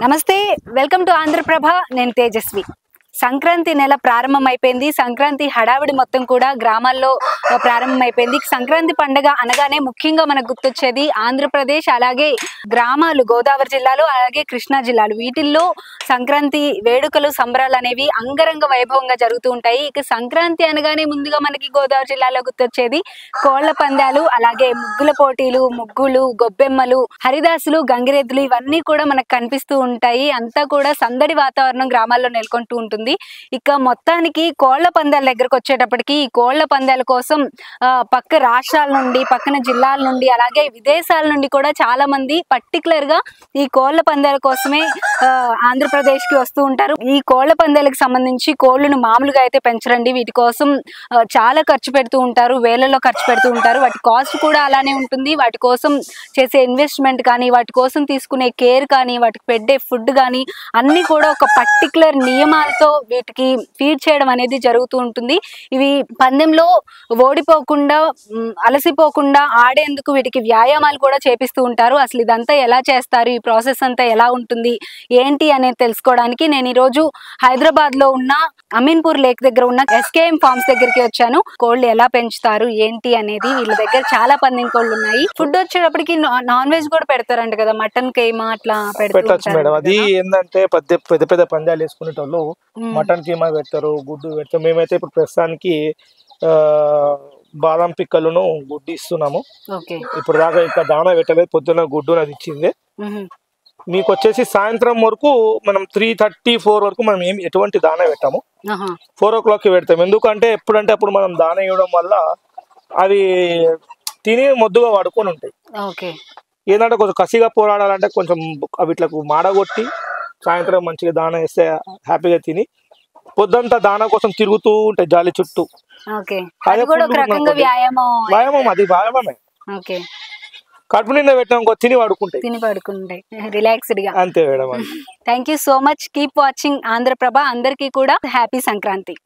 నమస్తే, welcome to Andhraprabha. నేను తేజస్వి. సంక్రాంతి నెల ప్రారంభమైపోయింది. సంక్రాంతి హడావిడి మొత్తం కూడా గ్రామాల్లో ప్రారంభమైపోయింది. సంక్రాంతి పండుగ అనగానే ముఖ్యంగా మనకు గుర్తొచ్చేది ఆంధ్రప్రదేశ్, అలాగే గ్రామాలు గోదావరి జిల్లాలో, అలాగే కృష్ణా జిల్లాలు. వీటిల్లో సంక్రాంతి వేడుకలు, సంబరాలు అనేవి అంగరంగ వైభవంగా జరుగుతూ ఉంటాయి. ఇక సంక్రాంతి అనగానే ముందుగా మనకి గోదావరి జిల్లాలో గుర్తొచ్చేది కోళ్ల పందాలు, అలాగే ముగ్గుల పోటీలు, ముగ్గులు, గొబ్బెమ్మలు, హరిదాసులు, గంగిరెద్దులు ఇవన్నీ కూడా మనకు కనిపిస్తూ ఉంటాయి. అంతా కూడా సందడి వాతావరణం గ్రామాల్లో నెలకొంటూ ఉంటుంది. ఇక మొత్తానికి కోళ్ల పందాల దగ్గరకు వచ్చేటప్పటికి ఈ కోళ్ల పందాల కోసం పక్క రాష్ట్రాల నుండి, పక్కన జిల్లాల నుండి, అలాగే విదేశాల నుండి కూడా చాలా మంది పర్టికులర్ గా ఈ కోళ్ల పందాల కోసమే ఆంధ్రప్రదేశ్ కి వస్తూ ఉంటారు. ఈ కోళ్ల పందాలకు సంబంధించి కోళ్లను మామూలుగా అయితే పెంచరండి. వీటి కోసం చాలా ఖర్చు పెడుతూ ఉంటారు, వేలల్లో ఖర్చు పెడుతూ ఉంటారు. వాటి కాస్ట్ కూడా అలానే ఉంటుంది. వాటి కోసం చేసే ఇన్వెస్ట్మెంట్ కానీ, వాటి కోసం తీసుకునే కేర్ కానీ, వాటికి పెట్టే ఫుడ్ కానీ అన్ని కూడా ఒక పర్టికులర్ నియమాలతో వీటికి ఫీడ్ చేయడం అనేది జరుగుతూ ఉంటుంది. ఇవి పందెంలో ఓడిపోకుండా, అలసిపోకుండా ఆడేందుకు వీటికి వ్యాయామాలు కూడా చేపిస్తూ ఉంటారు. అసలు ఇదంతా ఎలా చేస్తారు, ఈ ప్రాసెస్ అంతా ఎలా ఉంటుంది, ఏంటి అనేది తెలుసుకోవడానికి నేను ఈరోజు హైదరాబాద్ లో ఉన్న అమీన్పూర్ లేక్ దగ్గర ఉన్న ఎస్కేఎం ఫార్మ్స్ దగ్గరికి వచ్చాను. కోళ్ళు ఎలా పెంచుతారు ఏంటి అనేది, వీళ్ళ దగ్గర చాలా పందెం కోళ్ళు ఉన్నాయి. ఫుడ్ వచ్చేటప్పటికి నాన్ వెజ్ కూడా పెడతారంట కదా, మటన్ కీమా అట్లా పెట్టచ్చు మేడం. అది ఏంటంటే పెద్ద పెద్ద పందాలు వేసుకునేటోళ్ళు మటన్ కీమా పెడతారు, గుడ్డు పెడతారు. మేమైతే ఇప్పుడు ప్రస్తుతానికి బాదం పిక్కలను గుడ్డు ఇస్తున్నాము. ఇప్పుడు దాకా ఇంకా దానా పెట్టలేదు, పొద్దున్న గుడ్డు అది ఇచ్చింది. మీకు వచ్చేసి సాయంత్రం వరకు మనం 3:30-4 వరకు మనం ఎటువంటి దానా పెట్టాము. 4 o'clock పెడతాం. ఎందుకంటే ఎప్పుడంటే అప్పుడు మనం దానా ఇవ్వడం వల్ల అవి తిని మొద్దుగా వాడుకొని ఉంటాయి. ఏంటంటే కొంచెం కసిగా పోరాడాలంటే కొంచెం వీటికి మాడగొట్టి సాయంత్రం మంచిగా దానా వేస్తే హ్యాపీగా తిని పొద్దంతా దానా కోసం తిరుగుతూ ఉంటాయి జాలి చుట్టూ. వ్యాయామం, అది వ్యాయామమే. కడుపు నిండా పెట్టాం, తిని పడుకుంటాయి రిలాక్స్డ్ గా. అంతే madam. Thank you so much. Keep watching Andhraprabha. అందరికీ కూడా హ్యాపీ సంక్రాంతి.